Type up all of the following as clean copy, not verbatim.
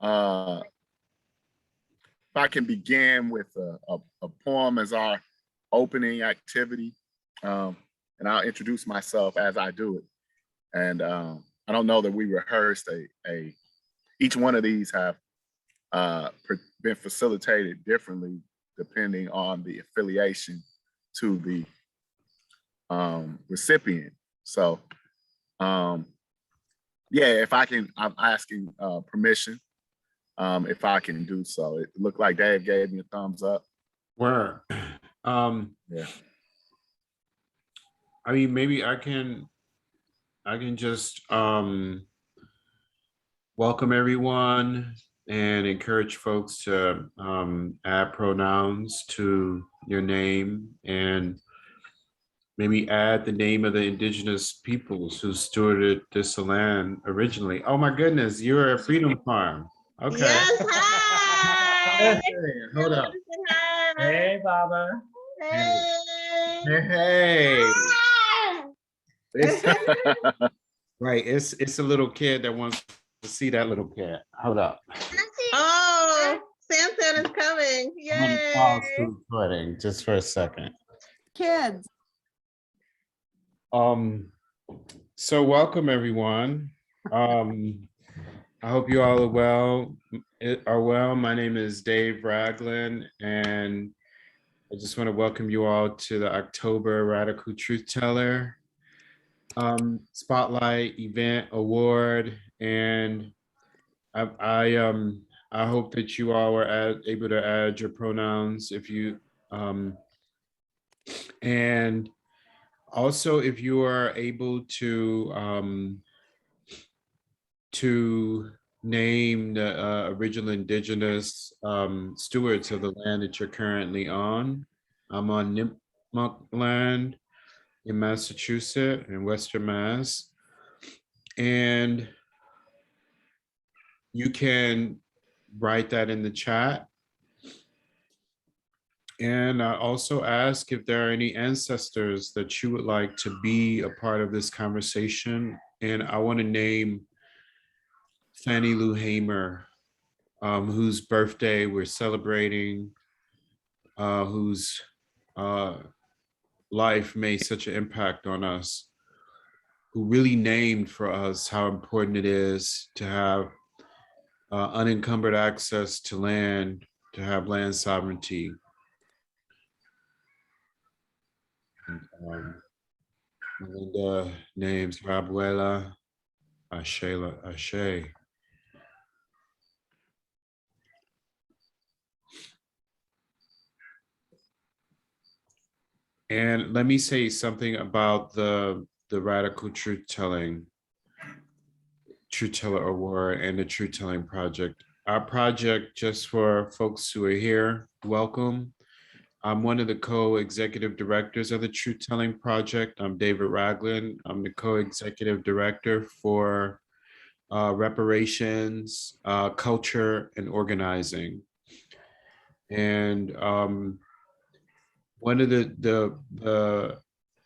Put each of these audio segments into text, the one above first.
Uh, if I can begin with a poem as our opening activity, and I'll introduce myself as I do it. And I don't know that we rehearsed each one of these have been facilitated differently depending on the affiliation to the recipient. So yeah, if I can, I'm asking permission if I can do so. It looked like Dave gave me a thumbs up. Where? Yeah. I mean, maybe I can just welcome everyone and encourage folks to add pronouns to your name and maybe add the name of the indigenous peoples who stewarded this land originally. Oh my goodness, you're a Freedom Farm. Okay. Yes, hi. Hold up. Hi. Hey, Baba. Hey. Hey. Right, it's a little kid that wants to see that little kid. Hold up. Oh, Samson is coming. I'm gonna Yay. pause the recording just for a second. Kids. So welcome everyone. I hope you all are well. My name is Dave Ragland, and I just want to welcome you all to the October Radical Truth Teller Spotlight Event Award. And I hope that you all were able to add your pronouns if you and also if you are able to name the original indigenous stewards of the land that you're currently on. I'm on Nipmuc land in Massachusetts, in Western Mass. And you can write that in the chat. And I also ask if there are any ancestors that you would like to be a part of this conversation. And I want to name Fannie Lou Hamer, whose birthday we're celebrating, whose life made such an impact on us, who really named for us how important it is to have unencumbered access to land, to have land sovereignty. Melinda names Rabuela, Ashe. And let me say something about the Radical Truth Teller Award and the Truth Telling Project. Our project, just for folks who are here, welcome. I'm one of the co-executive directors of the Truth Telling Project. I'm David Ragland. I'm the co-executive director for reparations, culture, and organizing. And one of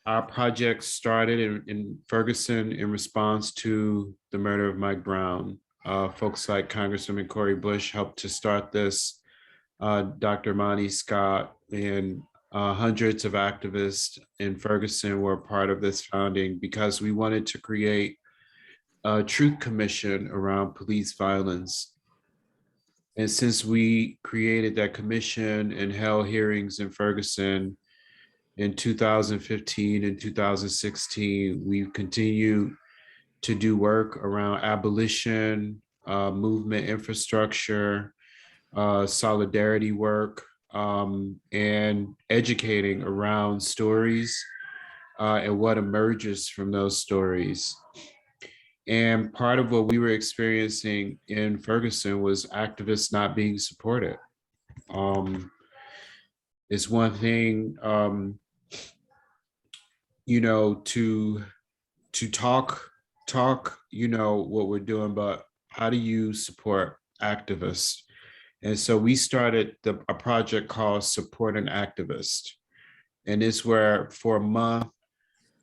our project started in Ferguson in response to the murder of Mike Brown. Folks like Congresswoman Cori Bush helped to start this. Dr. Monty Scott and hundreds of activists in Ferguson were part of this founding because we wanted to create a truth commission around police violence. And since we created that commission and held hearings in Ferguson in 2015 and 2016, we've continued to do work around abolition, movement infrastructure, solidarity work, and educating around stories and what emerges from those stories. And part of what we were experiencing in Ferguson was activists not being supported. It's one thing, to talk, what we're doing, but how do you support activists? And so we started a project called Support an Activist. And it's where for a month,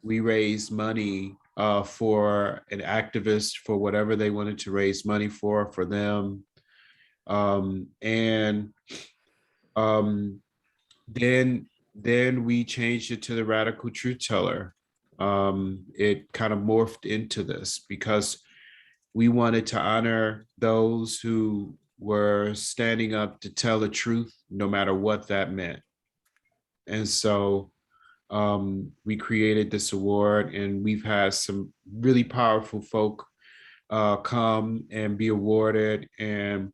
we raised money for an activist for whatever they wanted to raise money for them. And then we changed it to the Radical Truth Teller. It kind of morphed into this because we wanted to honor those who were standing up to tell the truth, no matter what that meant. And so we created this award, and we've had some really powerful folk come and be awarded. And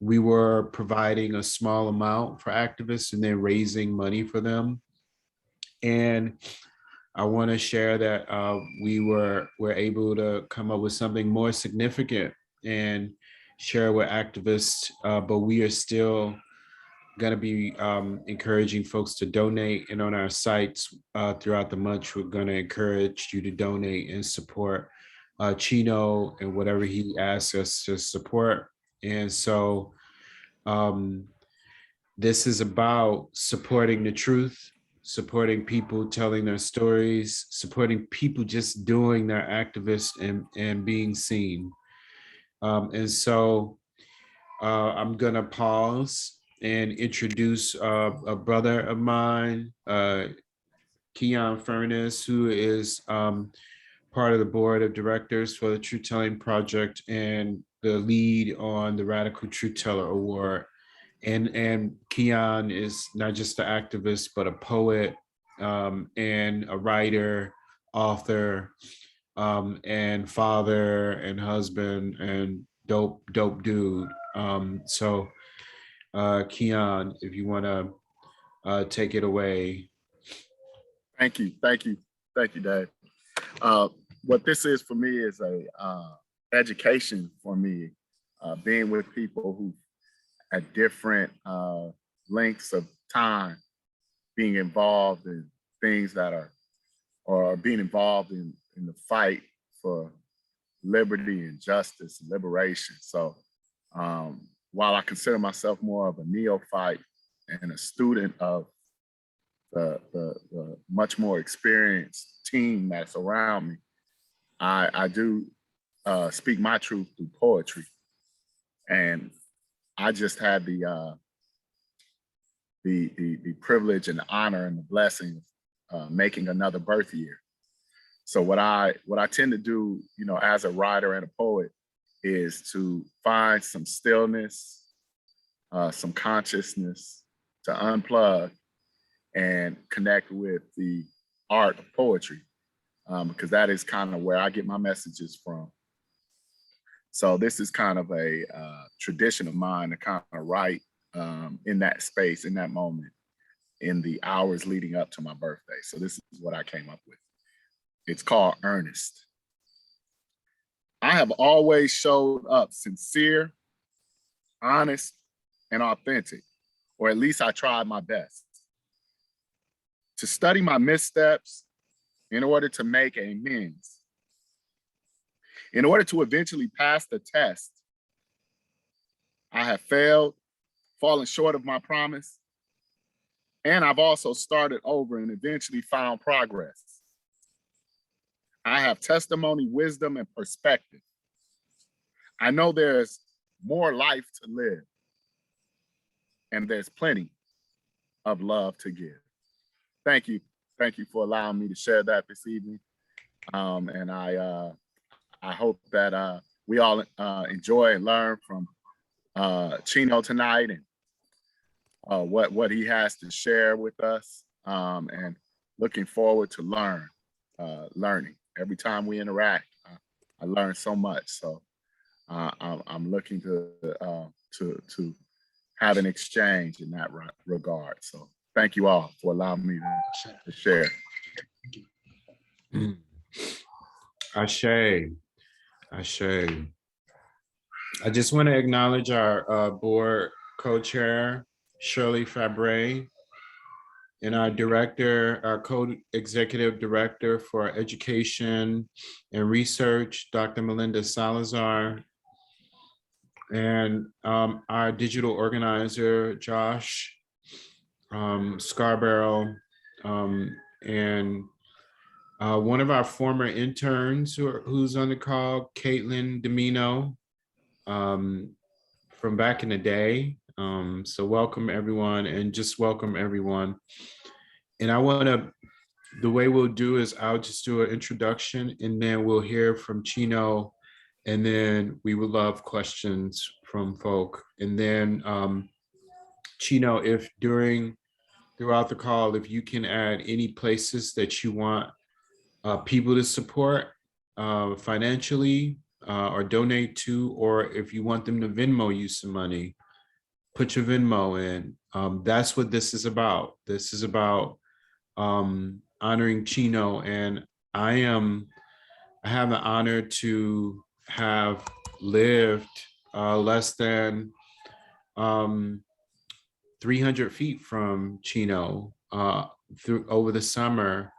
we were providing a small amount for activists and then raising money for them. And I want to share that we were able to come up with something more significant and share with activists, but we are still going to be encouraging folks to donate. And on our sites throughout the month, we're going to encourage you to donate and support Chino and whatever he asks us to support. And so this is about supporting the truth, supporting people telling their stories, supporting people just doing their activists and being seen. And so I'm gonna pause and introduce a brother of mine, Keon Furness, who is part of the board of directors for the Truth Telling Project and the lead on the Radical Truth Teller Award. And Keon is not just an activist, but a poet and a writer, author, and father and husband and dope dude. So Keon, if you want to take it away. Thank you, Dave. What this is for me is a education for me, being with people who at different lengths of time being involved in things that are, or being involved in the fight for liberty and justice and liberation. So while I consider myself more of a neophyte and a student of the much more experienced team that's around me, I do speak my truth through poetry. And I just had the privilege and the honor and the blessing of making another birth year. So what I tend to do, you know, as a writer and a poet, is to find some stillness, some consciousness, to unplug and connect with the art of poetry, because that is kind of where I get my messages from. So this is kind of a tradition of mine to kind of write in that space, in that moment, in the hours leading up to my birthday. So this is what I came up with. It's called Earnest. I have always showed up sincere, honest, and authentic, or at least I tried my best. To study my missteps in order to make amends. In order to eventually pass the test, I have failed, fallen short of my promise, and I've also started over and eventually found progress. I have testimony, wisdom, and perspective. I know there's more life to live, and there's plenty of love to give. Thank you. Thank you for allowing me to share that this evening. And I hope that we all enjoy and learn from Chino tonight and what he has to share with us. And looking forward to learning. Every time we interact, I learn so much. So I'm looking to have an exchange in that regard. So thank you all for allowing me to share. Ashe. I just want to acknowledge our board co-chair, Shirley Fabre, and our director, our co-executive director for education and research, Dr. Melinda Salazar, and our digital organizer, Josh Scarborough, and one of our former interns who's on the call, Caitlin Domino, from back in the day. So welcome everyone, and just welcome everyone. And the way we'll do is I'll just do an introduction, and then we'll hear from Chino, and then we would love questions from folk. And then Chino, if throughout the call, if you can add any places that you want people to support financially or donate to, or if you want them to Venmo you some money, put your Venmo in. That's what this is about. This is about honoring Chino, and I have the honor to have lived less than 300 feet from Chino over the summer,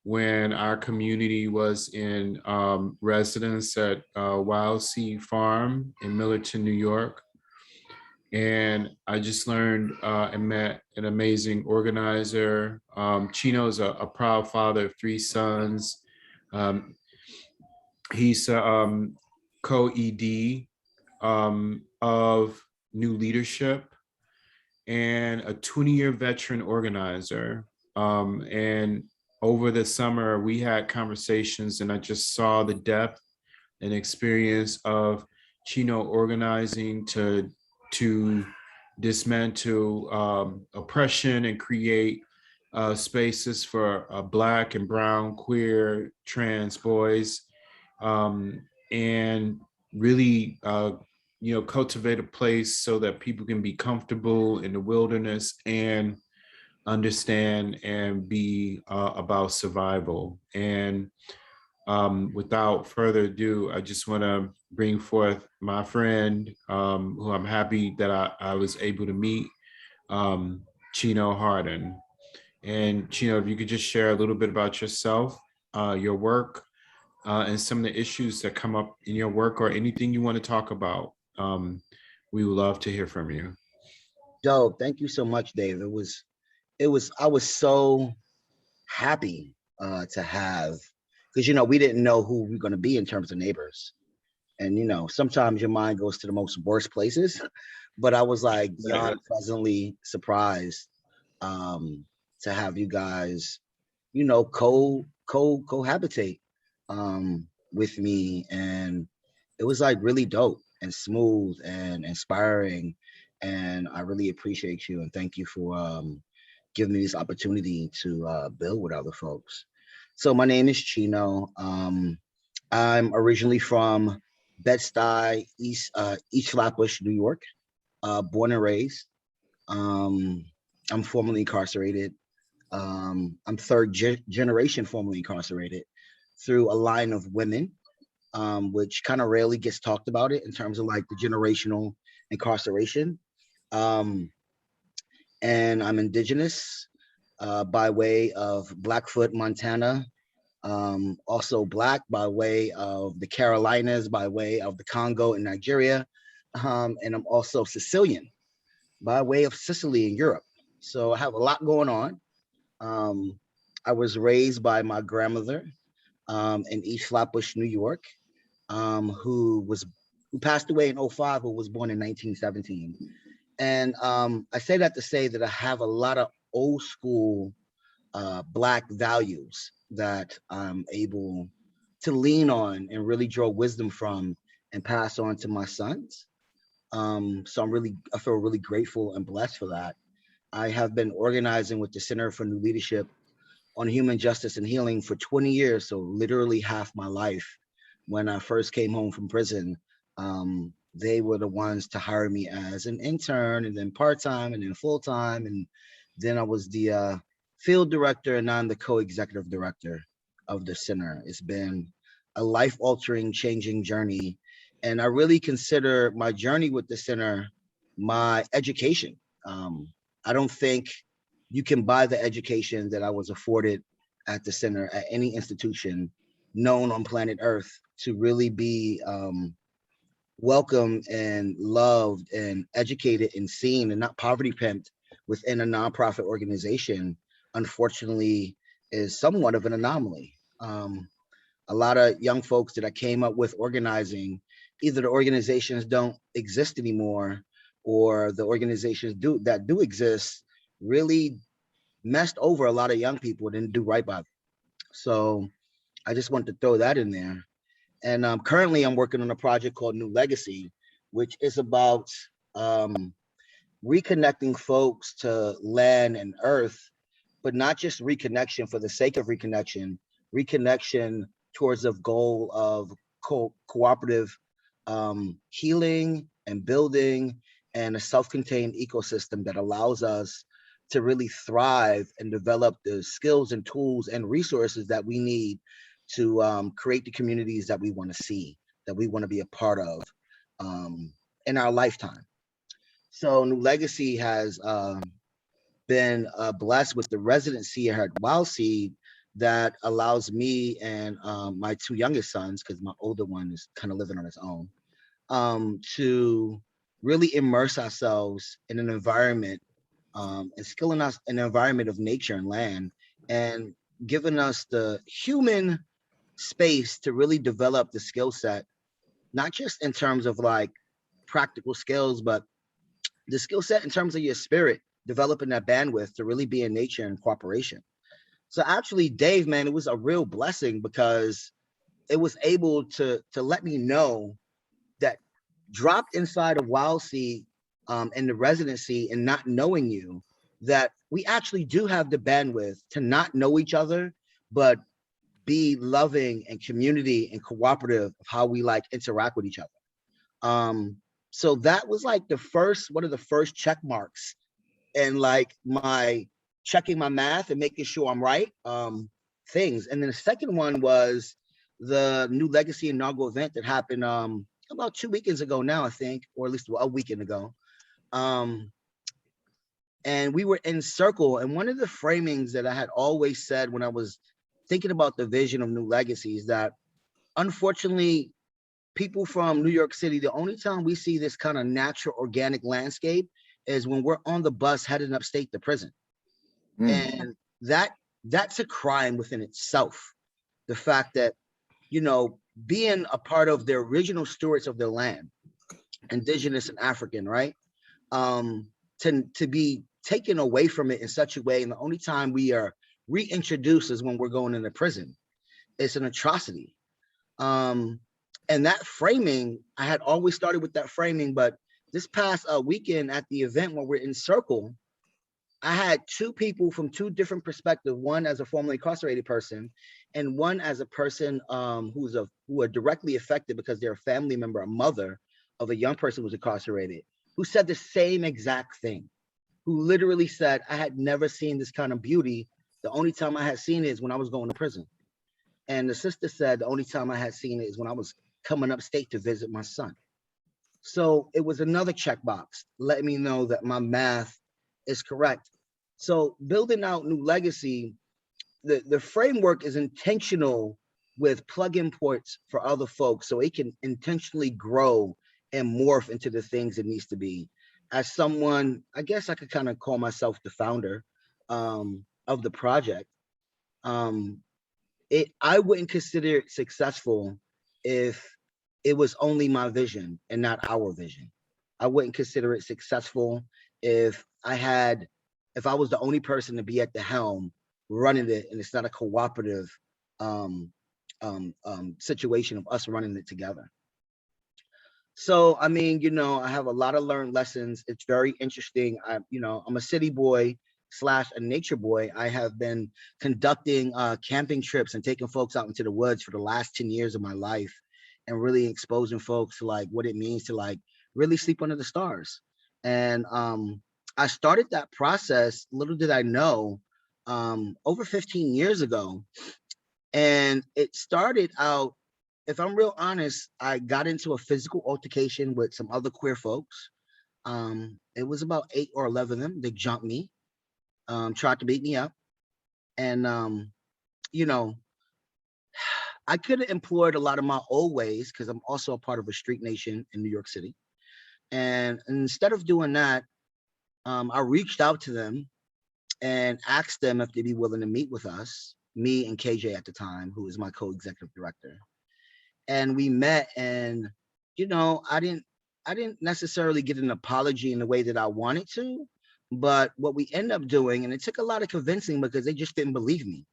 when our community was in residence at Wild Seed Farm in Millerton, New York. And I just learned and met an amazing organizer. Chino is a proud father of 3 sons. He's co-ED of New Leadership and a 20-year veteran organizer. And over the summer, we had conversations, and I just saw the depth and experience of Chino organizing to dismantle oppression and create spaces for Black and brown, queer, trans boys, and really cultivate a place so that people can be comfortable in the wilderness and understand and be about survival. And without further ado, I just want to bring forth my friend, who I'm happy that I was able to meet, Chino Hardin. And Chino, if you could just share a little bit about yourself, your work, and some of the issues that come up in your work, or anything you want to talk about. We would love to hear from you. Dope. Thank you so much, Dave. I was so happy to have, because we didn't know who we were going to be in terms of neighbors. And sometimes your mind goes to the most worst places, but I was like beyond pleasantly surprised to have you guys, cohabitate with me. And it was like really dope and smooth and inspiring. And I really appreciate you, and thank you for giving me this opportunity to build with other folks. So my name is Chino. I'm originally from Bed-Stuy, East Flatbush, New York, born and raised. I'm formerly incarcerated. I'm third generation formerly incarcerated through a line of women, which kind of rarely gets talked about it in terms of like the generational incarceration. And I'm indigenous by way of Blackfoot, Montana. Also Black by way of the Carolinas, by way of the Congo in Nigeria. And I'm also Sicilian by way of Sicily in Europe. So I have a lot going on. I was raised by my grandmother in East Flatbush, New York, who passed away in 2005, who was born in 1917. And I say that to say that I have a lot of old school Black values that I'm able to lean on and really draw wisdom from and pass on to my sons. So I feel really grateful and blessed for that. I have been organizing with the Center for New Leadership on Human Justice and Healing for 20 years, so literally half my life. When I first came home from prison, they were the ones to hire me as an intern, and then part-time, and then full-time, and then I was the field director, and I'm the co-executive director of the center. It's been a life-altering, changing journey, and I really consider my journey with the center my education. I don't think you can buy the education that I was afforded at the center, at any institution known on planet Earth, to really be welcomed and loved and educated and seen and not poverty pimped within a nonprofit organization, unfortunately, is somewhat of an anomaly. A lot of young folks that I came up with organizing either the organizations don't exist anymore, or the organizations that do exist really messed over a lot of young people, didn't do right by them. So I just want to throw that in there. And currently I'm working on a project called New Legacy, which is about um, reconnecting folks to land and earth, but not just reconnection for the sake of reconnection towards the goal of cooperative healing and building, and a self-contained ecosystem that allows us to really thrive and develop the skills and tools and resources that we need to create the communities that we want to see, that we want to be a part of in our lifetime. So New Legacy has been blessed with the residency here at Wild Seed that allows me and my two youngest sons, because my older one is kind of living on his own, to really immerse ourselves in an environment and skilling us in an environment of nature and land, and giving us the human space to really develop the skill set, not just in terms of like practical skills, but the skill set in terms of your spirit, developing that bandwidth to really be in nature and cooperation. So actually, Dave, man, it was a real blessing because it was able to let me know that dropped inside of Wild Seed in the residency and not knowing you, that we actually do have the bandwidth to not know each other, but be loving and community and cooperative of how we like interact with each other. So that was like one of the first check marks, and like my checking my math and making sure I'm right things. And then the second one was the New Legacy inaugural event that happened about 2 weekends ago now, I think, or at least a weekend ago. And we were in circle, and one of the framings that I had always said when I was thinking about the vision of New Legacy is that, unfortunately, people from New York City, the only time we see this kind of natural organic landscape is when we're on the bus heading upstate to prison. And that's a crime within itself. The fact that, you know, being a part of the original stewards of their land, indigenous and African, right? To be taken away from it in such a way, and the only time we are reintroduced is when we're going into prison. It's an atrocity. And that framing, I had always started with that framing, but this past weekend at the event when we're in circle, I had two people from two different perspectives, one as a formerly incarcerated person and one as a person who are directly affected because they're a family member, a mother of a young person who was incarcerated, who said the same exact thing, who literally said, I had never seen this kind of beauty. The only time I had seen it is when I was going to prison. And the sister said the only time I had seen it is when I was coming upstate to visit my son. So it was another checkbox letting me know that my math is correct. So building out New Legacy, the framework is intentional with plug-in ports for other folks so it can intentionally grow and morph into the things it needs to be. As someone, I guess I could kind of call myself the founder of the project. I wouldn't consider it successful if it was only my vision and not our vision. I wouldn't consider it successful if I was the only person to be at the helm running it, and it's not a cooperative situation of us running it together. So, I mean, you know, I have a lot of learned lessons. It's very interesting. I'm a city boy / a nature boy. I have been conducting camping trips and taking folks out into the woods for the last 10 years of my life, and really exposing folks to like what it means to like really sleep under the stars. And I started that process, little did I know, over 15 years ago. And it started out, if I'm real honest, I got into a physical altercation with some other queer folks. It was about 8 or 11 of them. They jumped me, tried to beat me up. And, you know, I could have employed a lot of my old ways because I'm also a part of a street nation in New York City. And instead of doing that, I reached out to them and asked them if they'd be willing to meet with us, me and KJ at the time, who is my co-executive director. And we met, and I didn't necessarily get an apology in the way that I wanted to, but what we end up doing, and it took a lot of convincing because they just didn't believe me.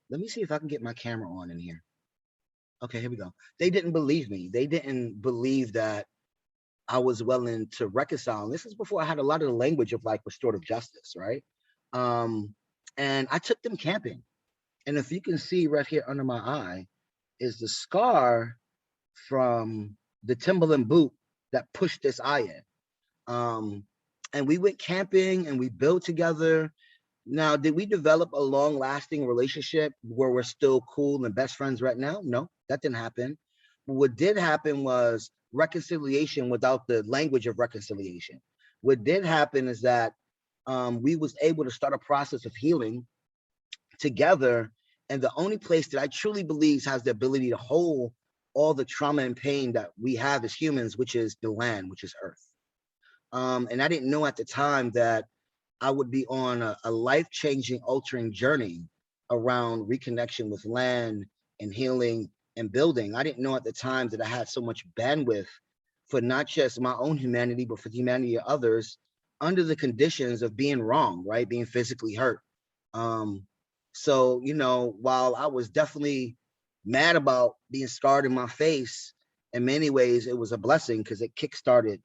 Let me see if I can get my camera on in here. Okay, here we go. They didn't believe me. They didn't believe that I was willing to reconcile. And this is before I had a lot of the language of like restorative justice, right? And I took them camping. And if you can see right here under my eye is the scar from the Timberland boot that pushed this eye in. And we went camping and we built together. Now, did we develop a long-lasting relationship where we're still cool and best friends right now? No, that didn't happen. What did happen was reconciliation without the language of reconciliation. What did happen is that we was able to start a process of healing together. And the only place that I truly believe has the ability to hold all the trauma and pain that we have as humans, which is the land, which is Earth. And I didn't know at the time that I would be on a life-changing, altering journey around reconnection with land and healing and building. I didn't know at the time that I had so much bandwidth for not just my own humanity, but for the humanity of others under the conditions of being wrong, right? Being physically hurt. So, while I was definitely mad about being scarred in my face, in many ways, it was a blessing because it kickstarted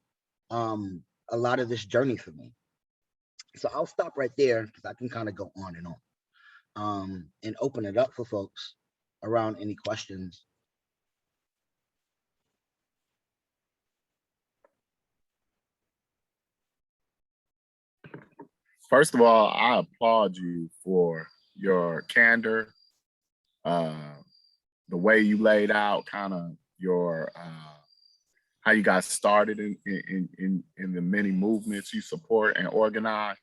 a lot of this journey for me. So I'll stop right there because I can kind of go on and open it up for folks around any questions. First of all, I applaud you for your candor, the way you laid out kind of your how you got started in the many movements you support and organize.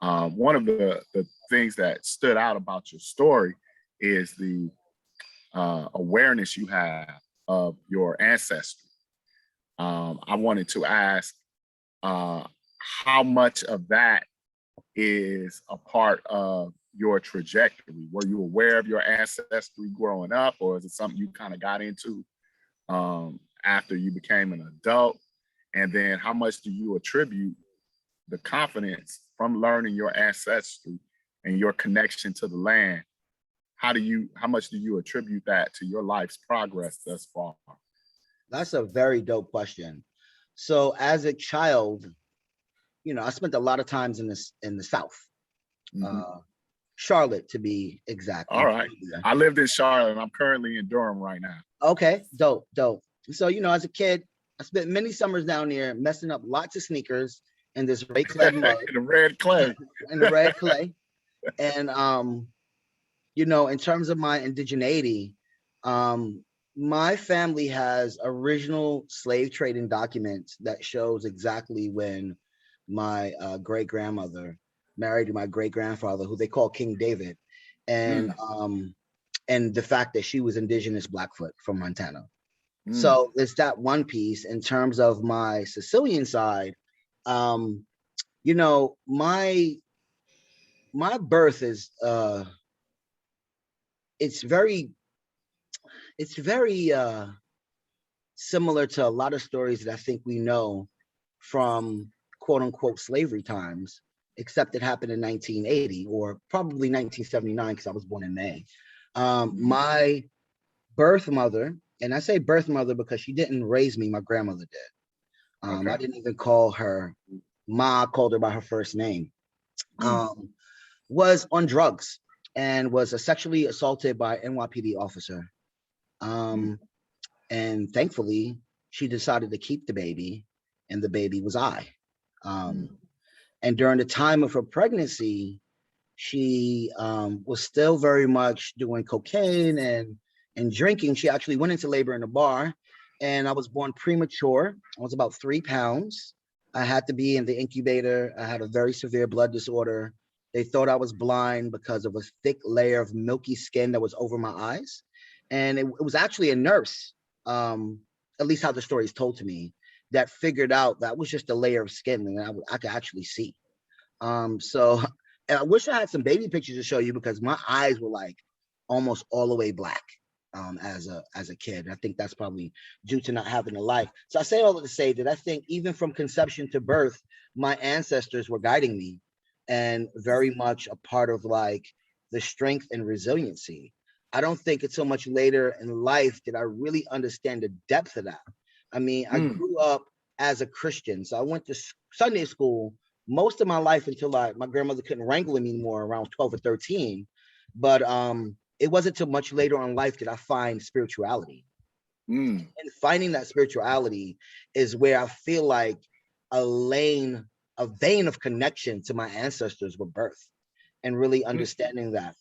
One of the things that stood out about your story is the awareness you have of your ancestry. I wanted to ask how much of that is a part of your trajectory? Were you aware of your ancestry growing up, or is it something you kind of got into after you became an adult? And then how much do you attribute the confidence from learning your ancestry and your connection to the land? How much do you attribute that to your life's progress thus far? That's a very dope question. So as a child, I spent a lot of times in the South, Charlotte to be exact. All right. I lived in Charlotte and I'm currently in Durham right now. Okay, dope. So, as a kid, I spent many summers down there messing up lots of sneakers in this red clay mud. In the red clay. In the red clay. And, in terms of my indigeneity, my family has original slave trading documents that shows exactly when my great-grandmother married my great-grandfather, who they call King David, and the fact that she was indigenous Blackfoot from Montana. So it's that one piece. In terms of my Sicilian side, my birth is it's very similar to a lot of stories that I think we know from quote unquote slavery times, except it happened in 1980 or probably 1979 because I was born in May. My birth mother, and I say birth mother because she didn't raise me, my grandmother did. I didn't even call her Ma, I called her by her first name. Was on drugs and was sexually assaulted by an NYPD officer. And thankfully, she decided to keep the baby, and the baby was I. And during the time of her pregnancy, she was still very much doing cocaine and drinking. She actually went into labor in a bar, and I was born premature. I was about 3 pounds. I had to be in the incubator. I had a very severe blood disorder. They thought I was blind because of a thick layer of milky skin that was over my eyes. And it was actually a nurse, at least how the story is told to me, that figured out that was just a layer of skin and I could actually see. So and I wish I had some baby pictures to show you because my eyes were like almost all the way black. as a kid. I think that's probably due to not having a life. So I say all that to say that I think even from conception to birth, my ancestors were guiding me and very much a part of like the strength and resiliency. I don't think it's so much later in life that I really understand the depth of that. I mean, I Mm. grew up as a Christian, so I went to Sunday school most of my life until my grandmother couldn't wrangle me anymore around 12 or 13. But it wasn't until much later in life that I find spirituality. Mm. And finding that spirituality is where I feel like a vein of connection to my ancestors were birthed and really understanding that.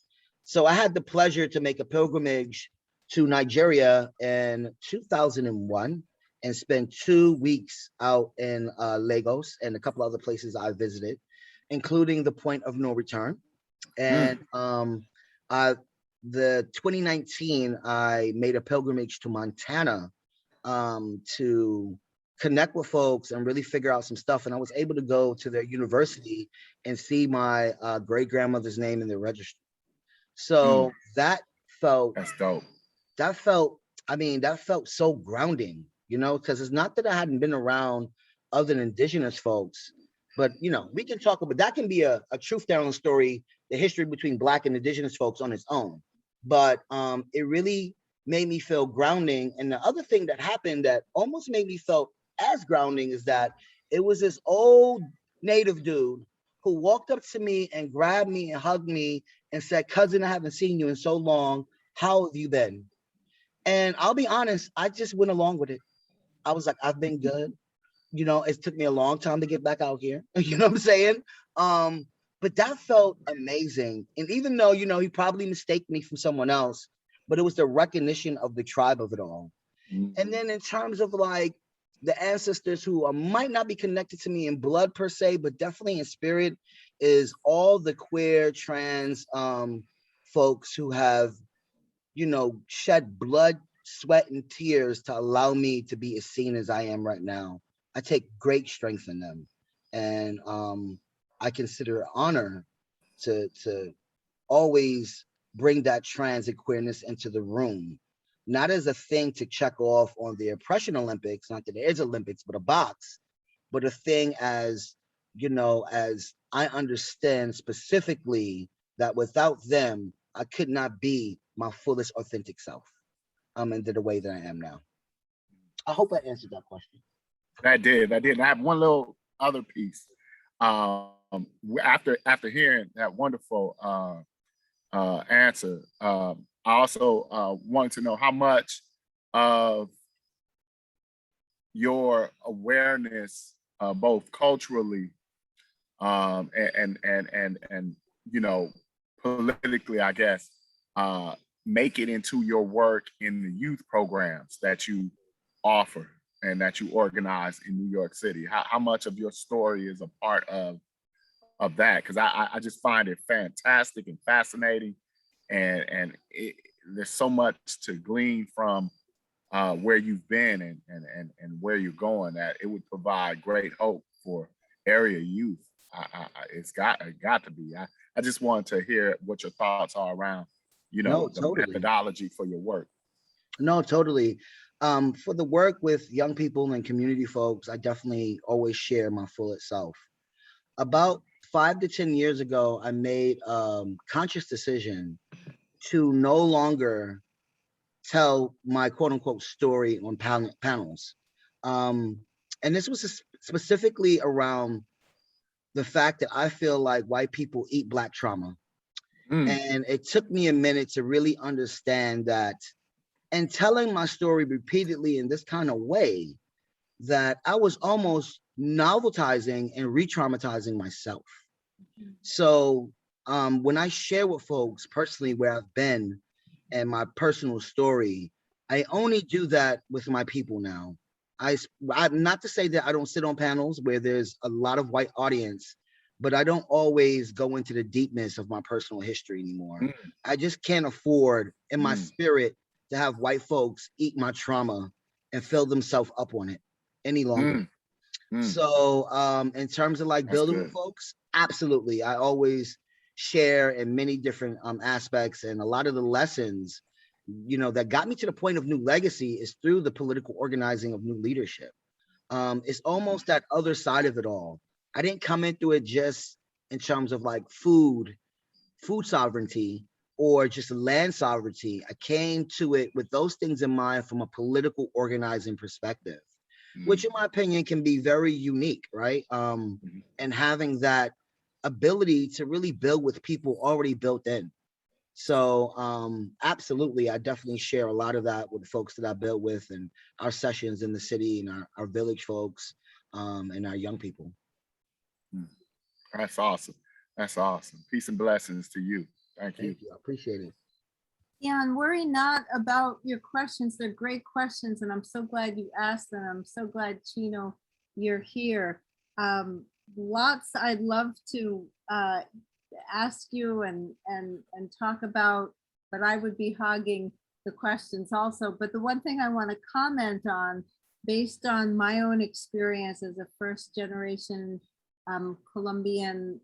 So I had the pleasure to make a pilgrimage to Nigeria in 2001 and spend 2 weeks out in Lagos and a couple other places I visited, including the point of no return. And I, the 2019, I made a pilgrimage to Montana to connect with folks and really figure out some stuff. And I was able to go to their university and see my great grandmother's name in their registry. So that felt That's dope. that felt I mean, that felt so grounding, because it's not that I hadn't been around other indigenous folks, but we can talk about that. Can be a truth telling story, the history between Black and indigenous folks on its own. But it really made me feel grounding. And the other thing that happened that almost made me feel as grounding is that it was this old native dude who walked up to me and grabbed me and hugged me and said, "Cousin, I haven't seen you in so long. How have you been?" And I'll be honest, I just went along with it. I was like, "I've been good." It took me a long time to get back out here. You know what I'm saying? But that felt amazing. And even though, he probably mistaked me from someone else, but it was the recognition of the tribe of it all. And then in terms of like the ancestors who might not be connected to me in blood per se, but definitely in spirit, is all the queer, trans folks who have shed blood, sweat, and tears to allow me to be as seen as I am right now. I take great strength in them. And I consider it honor to always bring that trans and queerness into the room, not as a thing to check off on the oppression Olympics, not that there is Olympics, but a box, but a thing as I understand specifically that without them, I could not be my fullest authentic self, in the way that I am now. I hope I answered that question. That did. And I have one little other piece. After hearing that wonderful answer, I also wanted to know how much of your awareness, both culturally and politically, I guess, make it into your work in the youth programs that you offer and that you organize in New York City. How much of your story is a part of that? Because I just find it fantastic and fascinating, and there's so much to glean from where you've been and where you're going, that it would provide great hope for area youth. It's got to be. I just wanted to hear what your thoughts are around, No, the totally. methodology for your work. No, totally. For the work with young people and community folks, I definitely always share my fullest self. About 5 to 10 years ago, I made conscious decision to no longer tell my quote unquote story on panels. And this was specifically around the fact that I feel like white people eat Black trauma. And it took me a minute to really understand that, and telling my story repeatedly in this kind of way, that I was almost novelizing and re-traumatizing myself. So when I share with folks personally where I've been and my personal story, I only do that with my people now. I'm not to say that I don't sit on panels where there's a lot of white audience, but I don't always go into the deepness of my personal history anymore. I just can't afford in my spirit to have white folks eat my trauma and fill themselves up on it any longer. So in terms of like building with folks, absolutely. I always share in many different aspects, and a lot of the lessons that got me to the point of new legacy is through the political organizing of new leadership. It's almost that other side of it all. I didn't come into it just in terms of like food sovereignty or just land sovereignty. I came to it with those things in mind from a political organizing perspective, which in my opinion can be very unique, right? And having that ability to really build with people already built in. So absolutely, I definitely share a lot of that with the folks that I built with and our sessions in the city and our village folks and our young people. That's awesome. That's awesome. Peace and blessings to you. Thank you. Thank you. I appreciate it. Yeah, and worry not about your questions. They're great questions, and I'm so glad you asked them. I'm so glad, Chino, you're here. Lots I'd love to ask you and talk about, but I would be hogging the questions also. But the one thing I want to comment on, based on my own experience as a first generation Colombian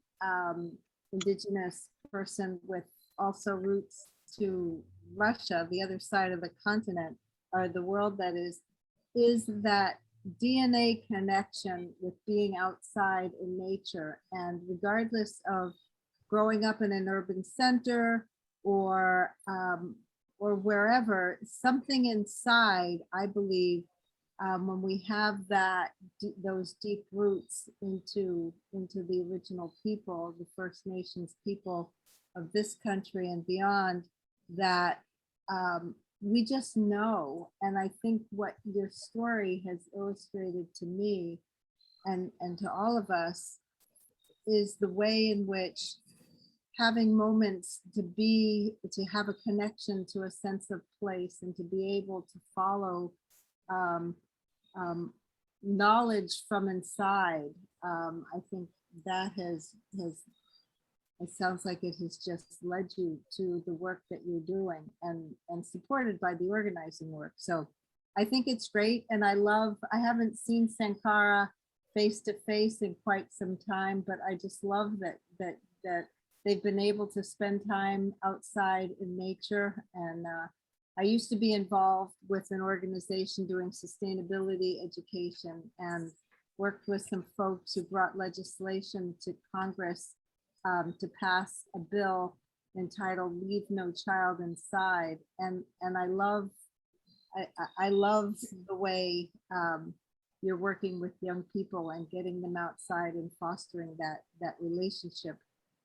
indigenous person with also roots to Russia, the other side of the continent, or the world that is that DNA connection with being outside in nature. And regardless of growing up in an urban center or wherever, something inside, I believe, when we have those deep roots into the original people, the First Nations people of this country and beyond, that we just know. And I think what your story has illustrated to me and to all of us is the way in which having moments to have a connection to a sense of place and to be able to follow knowledge from inside. I think that it sounds like it has just led you to the work that you're doing and supported by the organizing work. So I think it's great. And I haven't seen Sankara face to face in quite some time, but I just love that they've been able to spend time outside in nature. And I used to be involved with an organization doing sustainability education and worked with some folks who brought legislation to Congress to pass a bill entitled "Leave No Child Inside," and I love the way you're working with young people and getting them outside and fostering that relationship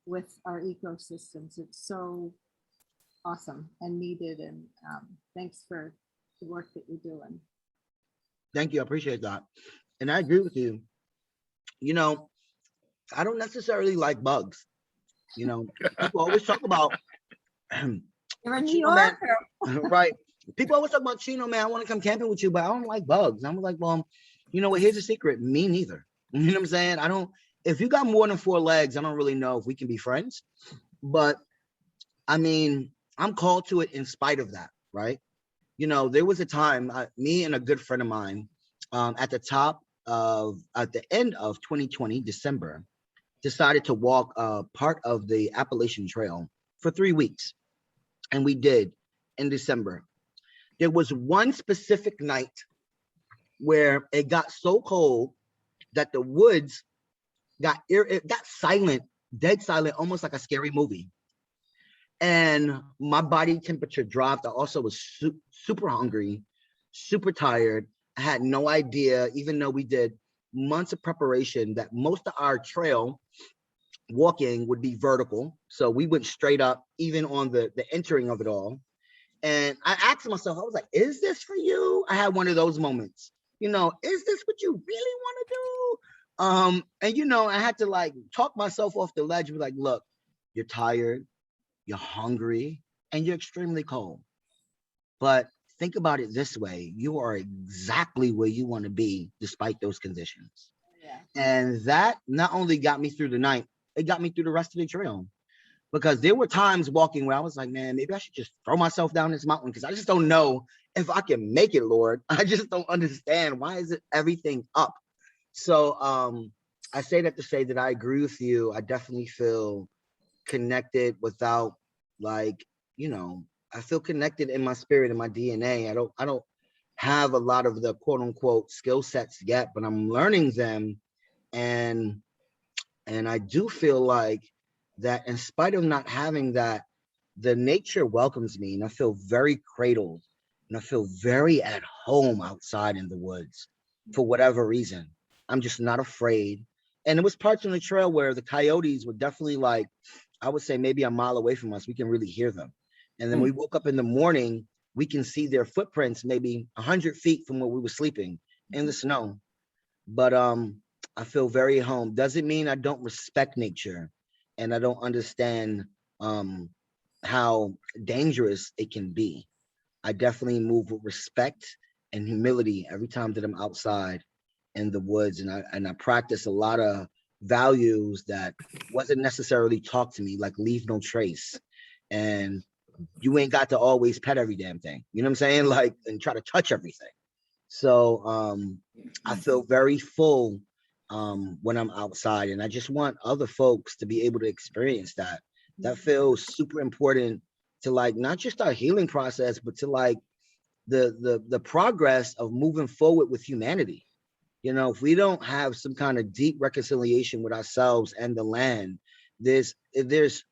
with our ecosystems. It's so awesome and needed, and thanks for the work that you're doing. Thank you. I appreciate that. And I agree with you. I don't necessarily like bugs. People always talk about You're a New Chino man, Yorker. right? People always talk about Chino man. I want to come camping with you, but I don't like bugs. I'm like, well, you know what? Here's a secret. Me neither. You know what I'm saying? I don't. If you got more than 4 legs, I don't really know if we can be friends. But I mean, I'm called to it in spite of that, right? There was a time, me and a good friend of mine, at the end of 2020, December, decided to walk part of the Appalachian Trail for 3 weeks. And we did in December. There was one specific night where it got so cold that the woods it got silent, dead silent, almost like a scary movie. And my body temperature dropped. I also was super hungry, super tired. I had no idea, even though we did months of preparation, that most of our trail walking would be vertical. So we went straight up, even on the entering of it all. And I asked myself, I was like, is this for you? I had one of those moments, is this what you really want to do? And I had to like talk myself off the ledge and be like, look, you're tired, you're hungry, and you're extremely cold. But think about it this way, you are exactly where you want to be despite those conditions. Yeah. And that not only got me through the night, it got me through the rest of the trail. Because there were times walking where I was like, man, maybe I should just throw myself down this mountain because I just don't know if I can make it, Lord. I just don't understand. Why is it everything up? So I say that to say that I agree with you. I definitely feel connected without I feel connected in my spirit and my DNA. I don't have a lot of the quote unquote skill sets yet, but I'm learning them. And I do feel like that in spite of not having that, the nature welcomes me and I feel very cradled and I feel very at home outside in the woods for whatever reason. I'm just not afraid. And it was parts on the trail where the coyotes were definitely like, I would say maybe a mile away from us. We can really hear them. And then we woke up in the morning, we can see their footprints maybe 100 feet from where we were sleeping in the snow. But I feel very home. Doesn't mean I don't respect nature and I don't understand how dangerous it can be. I definitely move with respect and humility every time that I'm outside in the woods, and I practice a lot of values that wasn't necessarily taught to me, like leave no trace, and you ain't got to always pet every damn thing. You know what I'm saying? Like, and try to touch everything. So I feel very full when I'm outside, and I just want other folks to be able to experience that. That feels super important to like not just our healing process, but to like the progress of moving forward with humanity. You know, if we don't have some kind of deep reconciliation with ourselves and the land, there's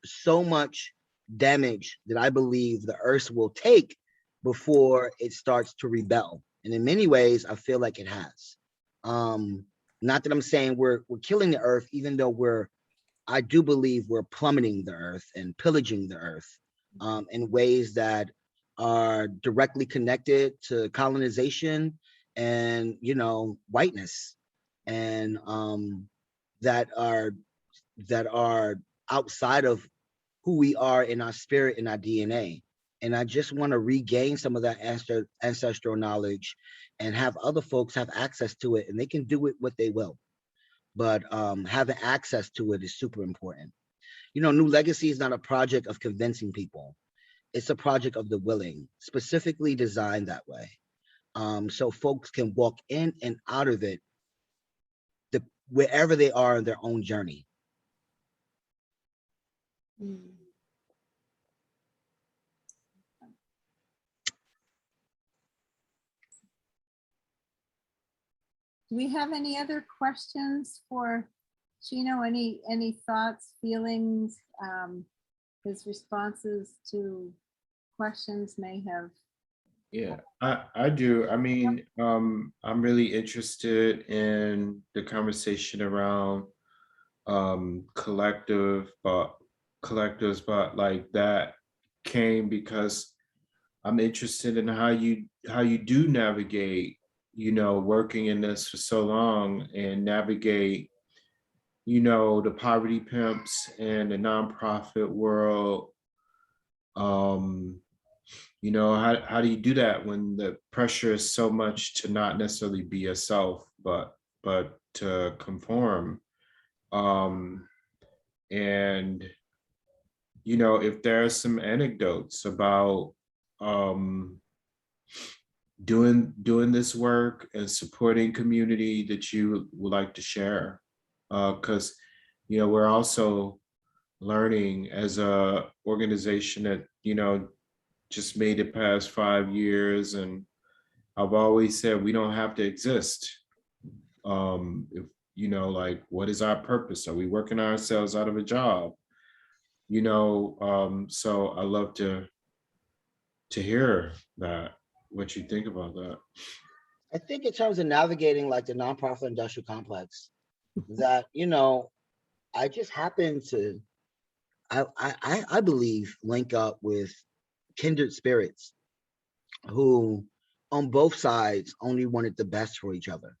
so much damage that I believe the earth will take before it starts to rebel. And in many ways, I feel like it has. Not that I'm saying we're killing the earth, even though I do believe we're plummeting the earth and pillaging the earth in ways that are directly connected to colonization and, you know, whiteness, and that are outside of who we are in our spirit and our DNA. And I just want to regain some of that ancestral knowledge and have other folks have access to it, and they can do it what they will. But having access to it is super important. You know, New Legacy is not a project of convincing people. It's a project of the willing, specifically designed that way. So folks can walk in and out of it wherever they are in their own journey. Do we have any other questions for Chino? Any thoughts, feelings? His responses to questions may have. Yeah, I do. I mean, I'm really interested in the conversation around collectives, but like that came because I'm interested in how you do navigate, you know, working in this for so long and navigate, you know, the poverty pimps and the nonprofit world. You know, how do you do that when the pressure is so much to not necessarily be yourself, but to conform? And you know, if there are some anecdotes about doing this work and supporting community that you would like to share, because you know, we're also learning as a organization that, you know, just made it past 5 years, and I've always said we don't have to exist. If you know, like, what is our purpose? Are we working ourselves out of a job? You know, so I love to hear that, what you think about that. I think in terms of navigating like the nonprofit industrial complex, that, you know, I just happen to, I believe, link up with kindred spirits who on both sides only wanted the best for each other.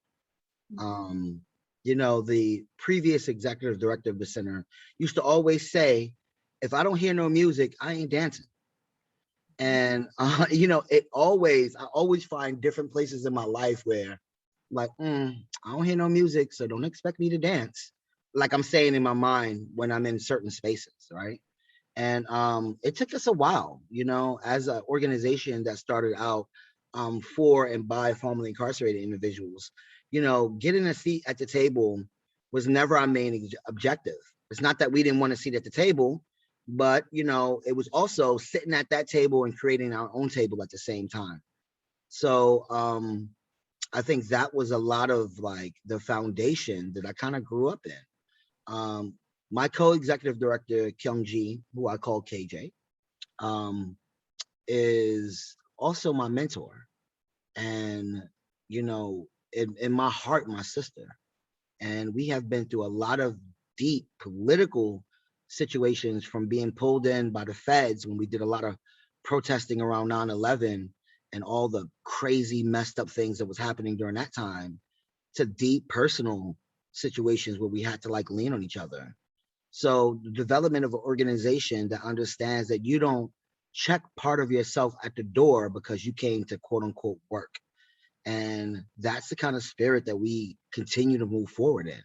You know, the previous executive director of the center used to always say, if I don't hear no music, I ain't dancing. And you know, I always find different places in my life where like, I don't hear no music, so don't expect me to dance. Like I'm saying in my mind when I'm in certain spaces, right? And it took us a while, you know, as an organization that started out for and by formerly incarcerated individuals, you know, getting a seat at the table was never our main objective. It's not that we didn't want a seat at the table, but you know, it was also sitting at that table and creating our own table at the same time. So I think that was a lot of like the foundation that I kind of grew up in. My co-executive director, Kyung Ji, who I call KJ, um, is also my mentor. And, you know, in my heart, my sister. And we have been through a lot of deep political situations, from being pulled in by the feds when we did a lot of protesting around 9/11 and all the crazy messed up things that was happening during that time, to deep personal situations where we had to like lean on each other. So the development of an organization that understands that you don't check part of yourself at the door because you came to quote unquote work. And that's the kind of spirit that we continue to move forward in.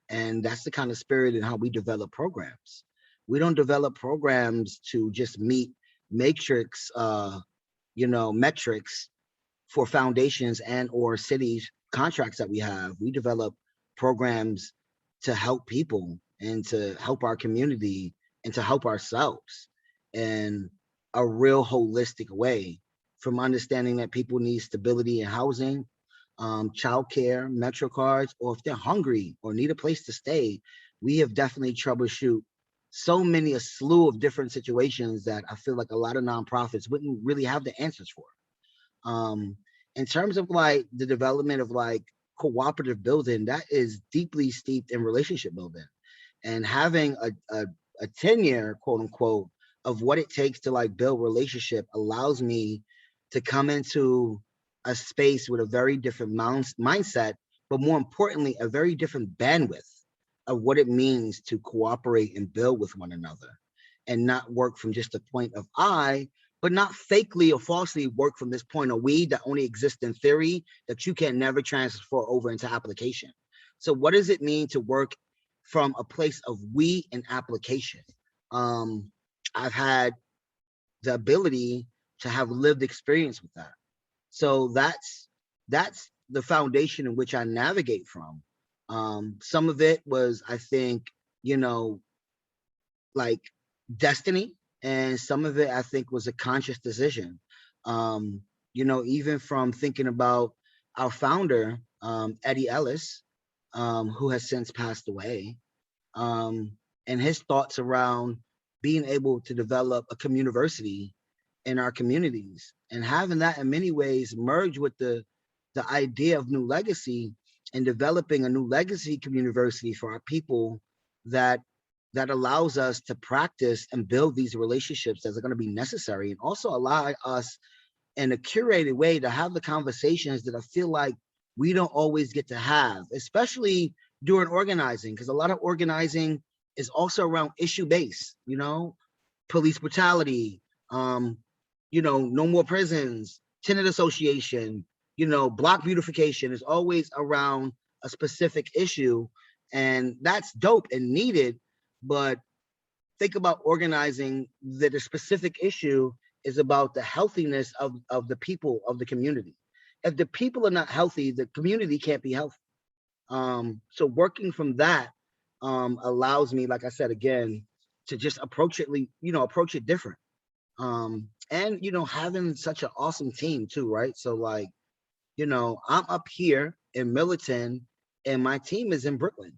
And that's the kind of spirit in how we develop programs. We don't develop programs to just meet matrix, metrics for foundations and or cities contracts that we have. We develop programs to help people and to help our community and to help ourselves in a real holistic way, from understanding that people need stability in housing, childcare, metro cards, or if they're hungry or need a place to stay. We have definitely troubleshoot so many, a slew of different situations that I feel like a lot of nonprofits wouldn't really have the answers for. um in terms of like the development of like cooperative building, that is deeply steeped in relationship building, and having a tenure, quote unquote, of what it takes to like build relationship allows me to come into a space with a very different mindset, but more importantly a very different bandwidth of what it means to cooperate and build with one another, and not work from just a point of I, but not fakely or falsely work from this point of we that only exists in theory, that you can never transfer over into application. So what does it mean to work from a place of we and application? um I've had the ability to have lived experience with that. So that's the foundation in which I navigate from. Some of it was, I think, you know, like destiny, and some of it I think was a conscious decision. um Even from thinking about our founder, Eddie Ellis, who has since passed away, um and his thoughts around being able to develop a community in our communities, and having that in many ways merge with the idea of new legacy, and developing a new legacy community for our people, that allows us to practice and build these relationships that are going to be necessary, and also allow us in a curated way to have the conversations that I feel like we don't always get to have, especially during organizing, because a lot of organizing is also around issue based, police brutality, um, no more prisons, tenant association, block beautification is always around a specific issue. And that's dope and needed. But think about organizing that a specific issue is about the healthiness of the people of the community. If the people are not healthy, the community can't be healthy. So working from that allows me, like I said again, to just approach it different. And having such an awesome team too, right? So like, I'm up here in Millerton and my team is in Brooklyn.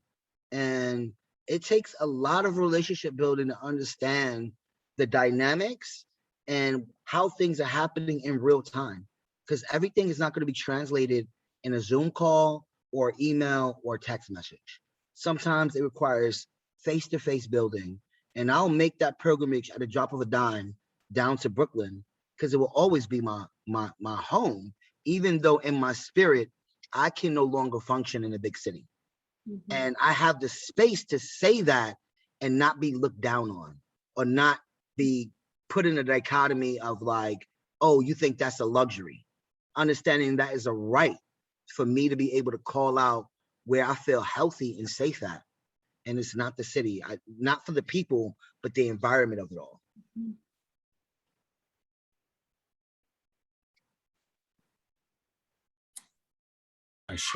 And it takes a lot of relationship building to understand the dynamics and how things are happening in real time. Because everything is not going to be translated in a Zoom call or email or text message. Sometimes it requires face-to-face building. And I'll make that pilgrimage at a drop of a dime down to Brooklyn, because it will always be my home, even though in my spirit, I can no longer function in a big city. Mhm. And I have the space to say that and not be looked down on, or not be put in a dichotomy of like, oh, you think that's a luxury. Understanding that is a right for me to be able to call out where I feel healthy and safe at. And it's not the city, not for the people, but the environment of it all. Ashe.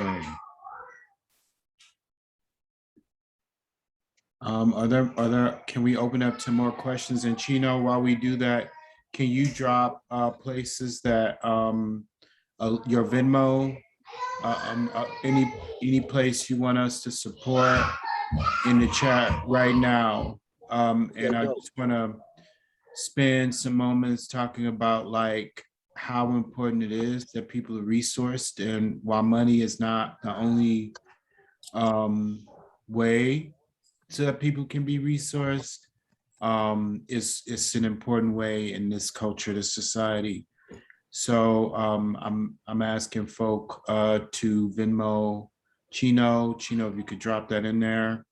Can we open up to more questions? And Chino, while we do that, can you drop places that your Venmo, any place you want us to support in the chat right now? And I just want to spend some moments talking about like how important it is that people are resourced, and while money is not the only way so that people can be resourced, it's an important way in this culture, this society. So I'm asking folk to Venmo Chino. Chino, if you could drop that in there.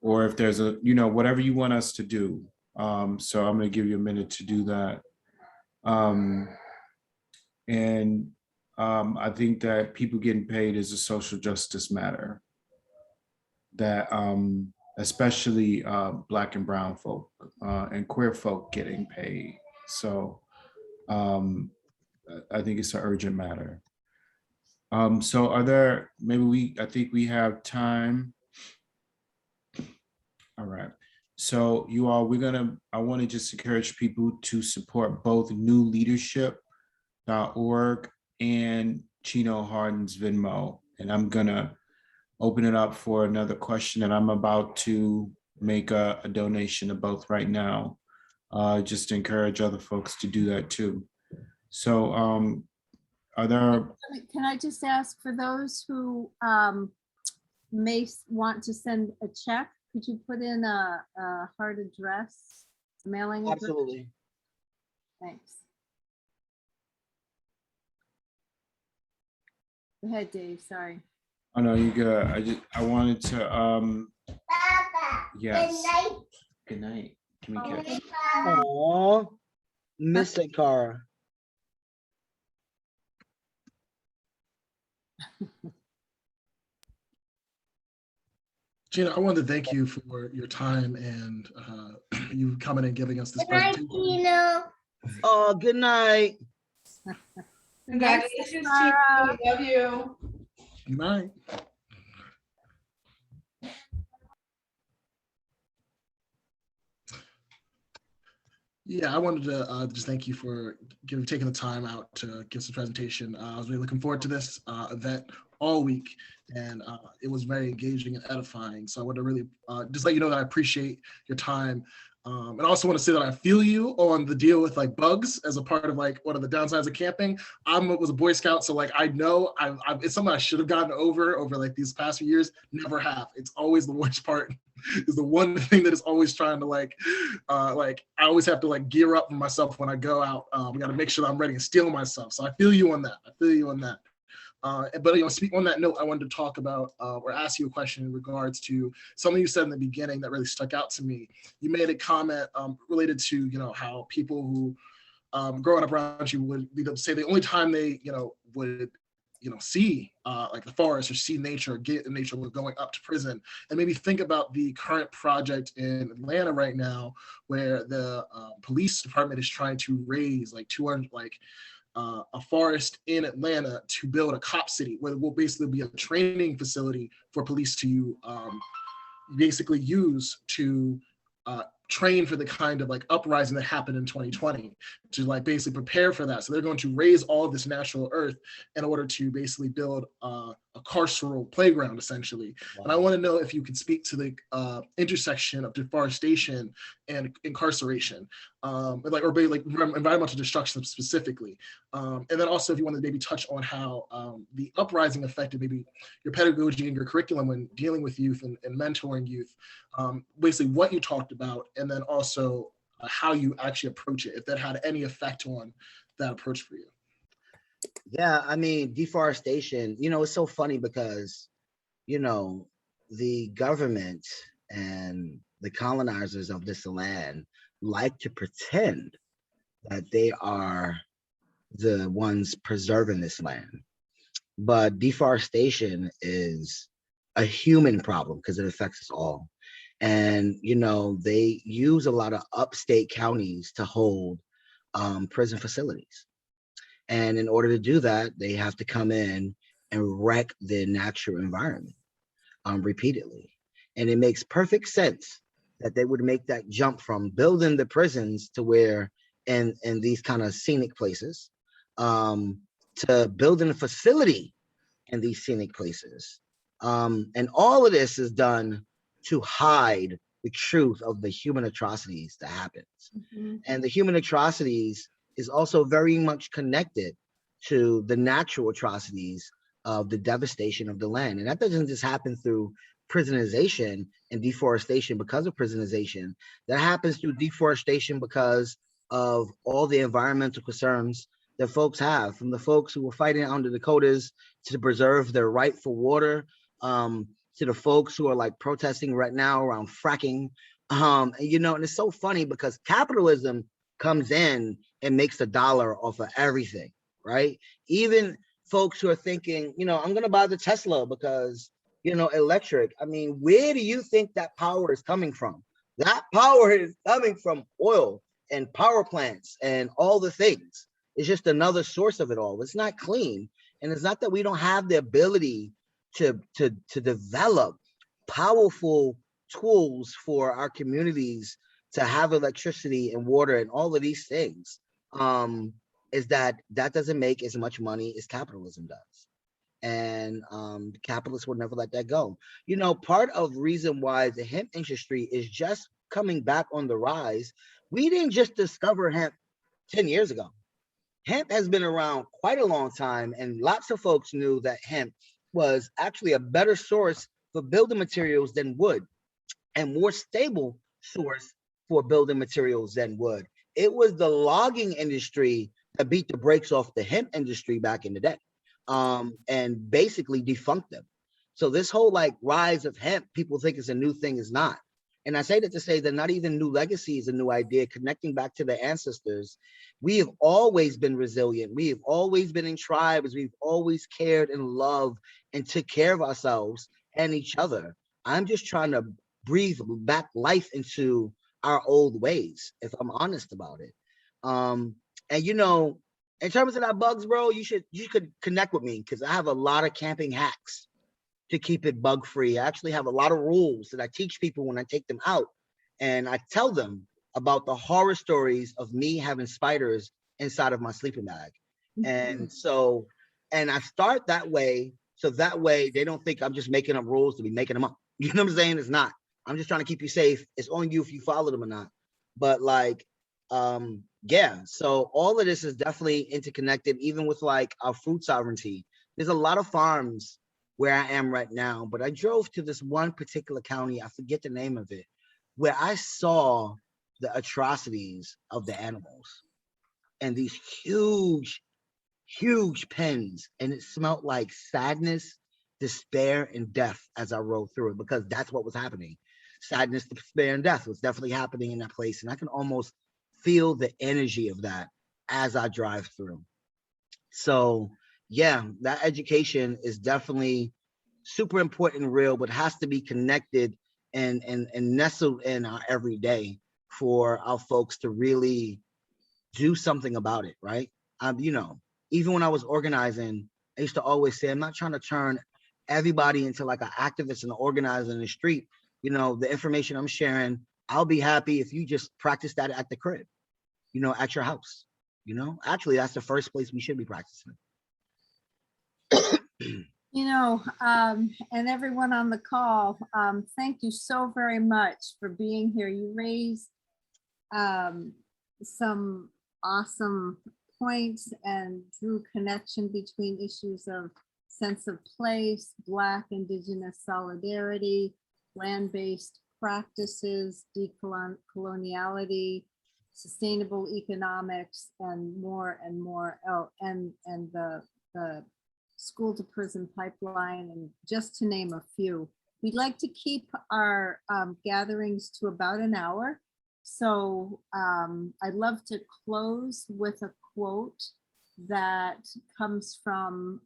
Or if there's a, whatever you want us to do. So I'm gonna give you a minute to do that. I think that people getting paid is a social justice matter that especially Black and brown folk and queer folk getting paid. So I think it's an urgent matter. So are there, I think we have time. All right. So you all, I want to just encourage people to support both newleadership.org and Chino Hardin's Venmo. And I'm gonna open it up for another question, and I'm about to make a donation to both right now, just to encourage other folks to do that too. So are there? Can I just ask for those who may want to send a check, could you put in a hard address, mailing address? Absolutely. Thanks. Go ahead, Dave, sorry. Oh no, you good. I wanted to yes. Good night. Good night. Can we catch? Aww, miss it, Cara. Gina, I wanted to thank you for your time and you coming and giving us this Good night, presentation. Chino. Oh, good night. Congratulations, Chino. Sarah. We love you. Good night. Yeah, I wanted to just thank you for taking the time out to give us a presentation. I was really looking forward to this event all week, and it was very engaging and edifying. So I want to really just let you know that I appreciate your time. And I also want to say that I feel you on the deal with like bugs as a part of like one of the downsides of camping. I was a Boy Scout, so like I know it's something I should have gotten over like these past few years. Never have. It's always the worst part. Is the one thing that is always trying to like I always have to like gear up for myself when I go out. We got to make sure that I'm ready and steel myself. So I feel you on that. I feel you on that. But speak on that note, I wanted to talk about or ask you a question in regards to something you said in the beginning that really stuck out to me. You made a comment related to how people who growing up around you would say the only time they would see like the forest or see nature or get in nature was going up to prison, and maybe think about the current project in Atlanta right now where the police department is trying to raise like 200 a forest in Atlanta to build a cop city where it will basically be a training facility for police to basically use to train for the kind of like uprising that happened in 2020 to like basically prepare for that. So they're going to raise all of this natural earth in order to basically build a carceral playground essentially. Wow. And I want to know if you could speak to the intersection of deforestation and incarceration, or environmental destruction specifically. And then also if you want to maybe touch on how the uprising affected maybe your pedagogy and your curriculum when dealing with youth and mentoring youth, basically what you talked about, and then also how you actually approach it, if that had any effect on that approach for you. Yeah, I mean, deforestation, it's so funny because, the government and the colonizers of this land like to pretend that they are the ones preserving this land. But deforestation is a human problem because it affects us all. And, they use a lot of upstate counties to hold prison facilities. And in order to do that, they have to come in and wreck their natural environment repeatedly. And it makes perfect sense that they would make that jump from building the prisons to where in these kind of scenic places um, to building a facility in these scenic places. And all of this is done to hide the truth of the human atrocities that happens. Mhm. And the human atrocities is also very much connected to the natural atrocities of the devastation of the land. And that doesn't just happen through prisonization and deforestation because of prisonization. That happens through deforestation because of all the environmental concerns that folks have, from the folks who were fighting out in the Dakotas to preserve their right for water, to the folks who are like protesting right now around fracking. And it's so funny because capitalism comes in and makes a dollar off of everything, right? Even folks who are thinking, I'm gonna buy the Tesla because electric. I mean, where do you think that power is coming from? That power is coming from oil and power plants and all the things. It's just another source of it all. It's not clean. And it's not that we don't have the ability to develop powerful tools for our communities to have electricity and water and all of these things. Is that doesn't make as much money as capitalism does. And capitalists will never let that go. Part of the reason why the hemp industry is just coming back on the rise, we didn't just discover hemp 10 years ago. Hemp has been around quite a long time, and lots of folks knew that hemp was actually a better source for building materials than wood, and more stable source for building materials than wood. It was the logging industry that beat the brakes off the hemp industry back in the day, and basically defunct them. So this whole like rise of hemp, people think it's a new thing, is not. And I say that to say that not even new legacy is a new idea. Connecting back to the ancestors, we have always been resilient. We have always been in tribes. We've always cared and loved and took care of ourselves and each other. I'm just trying to breathe back life into our old ways, if I'm honest about it. And in terms of that bugs, bro, you could connect with me because I have a lot of camping hacks to keep it bug free. I actually have a lot of rules that I teach people when I take them out, and I tell them about the horror stories of me having spiders inside of my sleeping bag. And so, and I start that way, so that way they don't think I'm just making up rules to be making them up. You know what I'm saying? It's not. I'm just trying to keep you safe. It's on you if you follow them or not. But like, yeah. So all of this is definitely interconnected, even with like our food sovereignty. There's a lot of farms where I am right now, but I drove to this one particular county, I forget the name of it, where I saw the atrocities of the animals and these huge, huge pens, and it smelled like sadness, despair, and death as I rode through it, because that's what was happening. Sadness, despair, and death was definitely happening in that place, and I can almost feel the energy of that as I drive through. So yeah, that education is definitely super important and real, but has to be connected and nestled in our everyday for our folks to really do something about it, right? Even when I was organizing, I used to always say, I'm not trying to turn everybody into like an activist and an organizer in the street. The information I'm sharing, I'll be happy if you just practice that at the crib, at your house. Actually, that's the first place we should be practicing. And everyone on the call, thank you so very much for being here. You raised some awesome points and drew connection between issues of sense of place, Black, Indigenous solidarity, land-based practices, decoloniality, sustainable economics, and more and more. Oh, and the school to prison pipeline, and just to name a few. We'd like to keep our gatherings to about an hour. So I'd love to close with a quote that comes from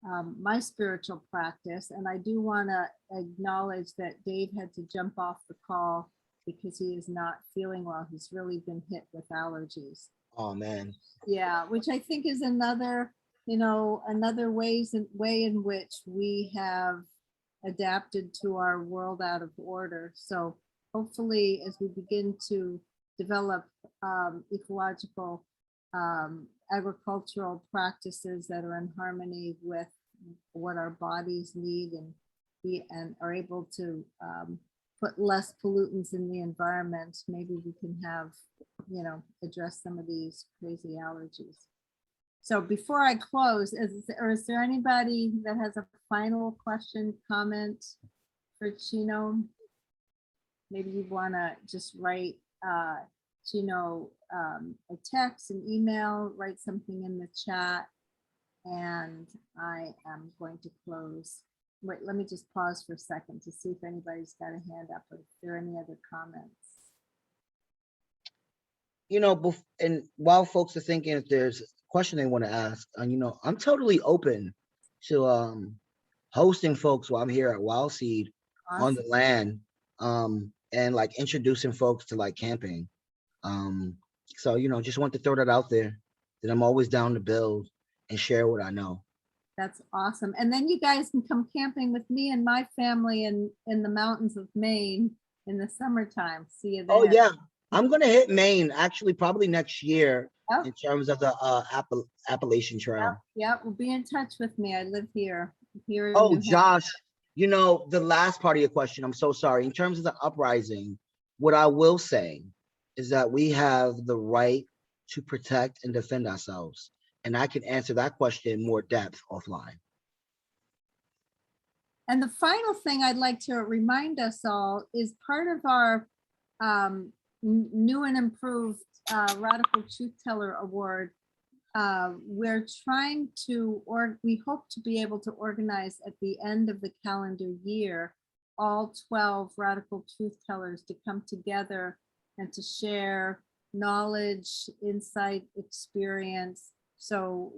my spiritual practice. And I do want to acknowledge that Dave had to jump off the call because he is not feeling well. He's really been hit with allergies. Oh man. Yeah, which I think is another another way in which we have adapted to our world out of order. So hopefully, as we begin to develop ecological agricultural practices that are in harmony with what our bodies need, and are able to put less pollutants in the environment, maybe we can have, address some of these crazy allergies. So before I close, is there anybody that has a final question, comment for Chino? Maybe you want to just write Chino a text, an email, write something in the chat, and I am going to close. Wait, let me just pause for a second to see if anybody's got a hand up or if there are any other comments. And while folks are thinking if there's a question they want to ask, I'm totally open to hosting folks while I'm here at Wild Seed on the land, and like introducing folks to like camping. So just want to throw that out there, that I'm always down to build and share what I know. That's awesome. And then you guys can come camping with me and my family in the mountains of Maine in the summertime. See you there. Oh yeah, I'm gonna hit Maine actually probably next year. Yep. In terms of the Appalachian Trail. Yeah, well, be in touch with me. I live here. In Oh, New Josh, the last part of your question, I'm so sorry. In terms of the uprising, what I will say is that we have the right to protect and defend ourselves. And I can answer that question in more depth offline. And the final thing I'd like to remind us all is part of our new and improved Radical Truth Teller Award. We're trying to, or we hope to be able to organize at the end of the calendar year, all 12 Radical Truth Tellers to come together and to share knowledge, insight, experience. So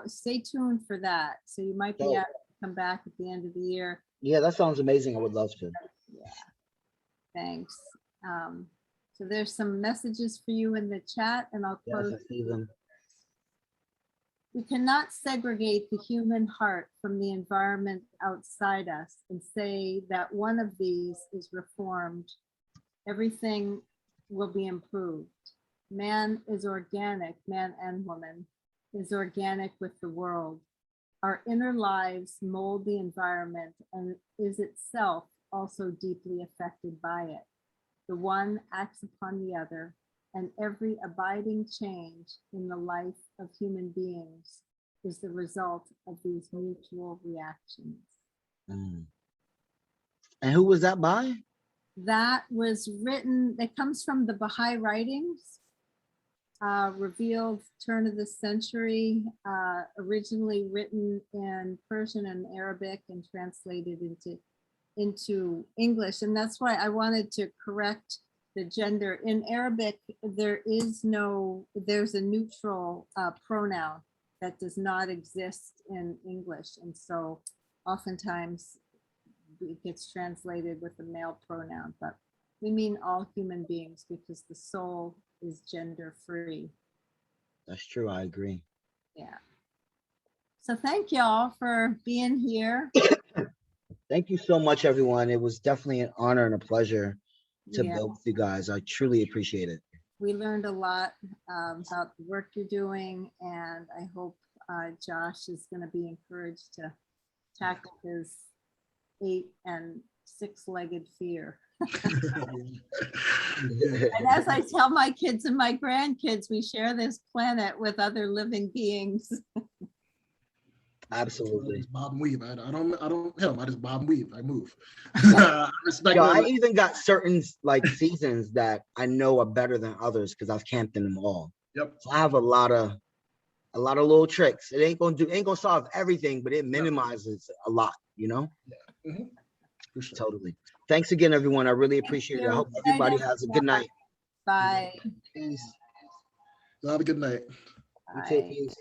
stay tuned for that. So you might be asked to come back at the end of the year. Yeah, that sounds amazing. I would love to. Yeah, thanks. So there's some messages for you in the chat, and I'll close. Yes, I see them. We cannot segregate the human heart from the environment outside us and say that one of these is reformed. Everything will be improved. Man is organic, man and woman is organic with the world. Our inner lives mold the environment and is itself also deeply affected by it. The one acts upon the other, and every abiding change in the life of human beings is the result of these mutual reactions. And who was that by? That was written, that comes from the Baha'i writings, revealed turn of the century, originally written in Persian and Arabic and translated into English. And that's why I wanted to correct the gender. In Arabic, there's a neutral pronoun that does not exist in English. And so oftentimes it gets translated with a male pronoun, but we mean all human beings because the soul is gender free. That's true, I agree. Yeah. So thank y'all for being here. Thank you so much, everyone. It was definitely an honor and a pleasure to build with you guys. I truly appreciate it. We learned a lot about the work you're doing, and I hope Josh is going to be encouraged to tackle his 8 and 6-legged fear. And as I tell my kids and my grandkids, we share this planet with other living beings. Absolutely. I just bob and weave. I don't hit them. I just bob and weave. I move. I respect I them. even got certain seasons that I know are better than others because I've camped in them all. Yep. So I have a lot of little tricks. It ain't gonna solve everything, but it minimizes a lot, Yeah. Mm-hmm. For sure. Totally. Thanks again, everyone. I really appreciate it. I hope everybody has a good night. Bye. Peace. Have a good night. You too. Peace.